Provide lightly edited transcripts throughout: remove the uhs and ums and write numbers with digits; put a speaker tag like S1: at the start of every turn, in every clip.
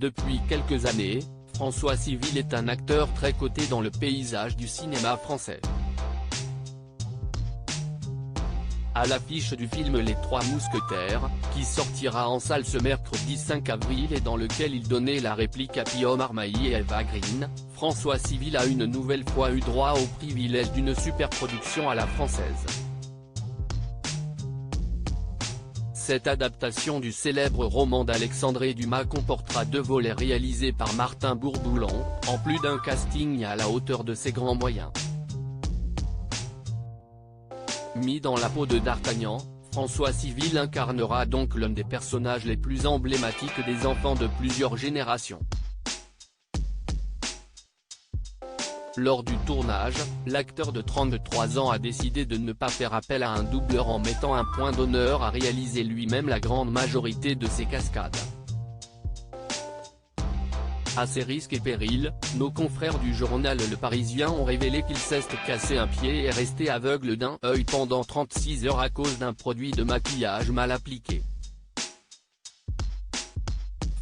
S1: Depuis quelques années, François Civil est un acteur très coté dans le paysage du cinéma français. À l'affiche du film Les Trois Mousquetaires, qui sortira en salle ce mercredi 5 avril et dans lequel il donnait la réplique à Pio Marmaille et Eva Green, François Civil a une nouvelle fois eu droit au privilège d'une superproduction à la française. Cette adaptation du célèbre roman d'Alexandre Dumas comportera 2 volets réalisés par Martin Bourboulon, en plus d'un casting à la hauteur de ses grands moyens. Mis dans la peau de D'Artagnan, François Civil incarnera donc l'un des personnages les plus emblématiques des enfants de plusieurs générations. Lors du tournage, l'acteur de 33 ans a décidé de ne pas faire appel à un doubleur en mettant un point d'honneur à réaliser lui-même la grande majorité de ses cascades. À ses risques et périls, nos confrères du journal Le Parisien ont révélé qu'il s'est cassé un pied et est resté aveugle d'un œil pendant 36 heures à cause d'un produit de maquillage mal appliqué.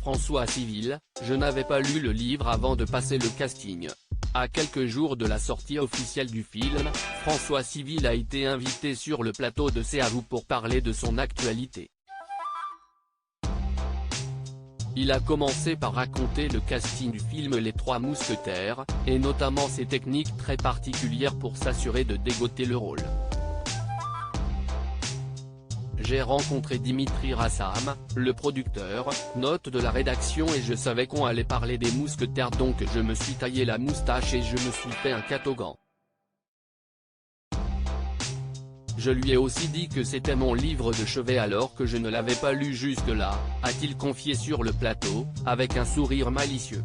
S1: François Civil: je n'avais pas lu le livre avant de passer le casting. À quelques jours de la sortie officielle du film, François Civil a été invité sur le plateau de C'est à vous pour parler de son actualité. Il a commencé par raconter le casting du film Les Trois Mousquetaires, et notamment ses techniques très particulières pour s'assurer de dégoter le rôle. J'ai rencontré Dimitri Rassam, le producteur, note de la rédaction, et je savais qu'on allait parler des mousquetaires, donc je me suis taillé la moustache et je me suis fait un catogan. Je lui ai aussi dit que c'était mon livre de chevet alors que je ne l'avais pas lu jusque-là, a-t-il confié sur le plateau, avec un sourire malicieux.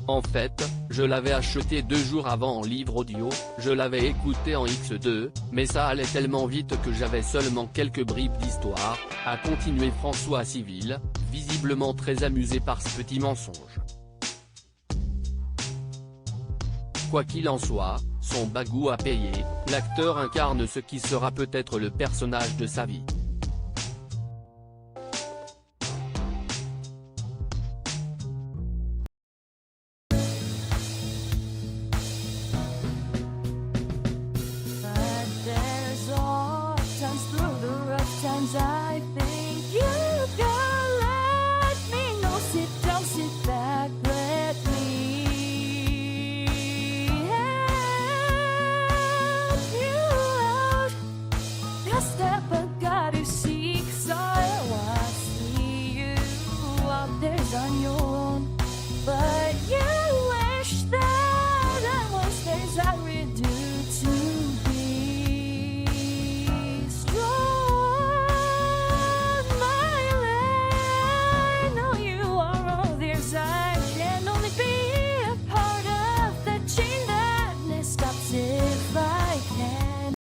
S1: En fait, je l'avais acheté 2 jours avant en livre audio, je l'avais écouté en X2, mais ça allait tellement vite que j'avais seulement quelques bribes d'histoire, a continué François Civil, visiblement très amusé par ce petit mensonge. Quoi qu'il en soit, son bagou a payé, l'acteur incarne ce qui sera peut-être le personnage de sa vie.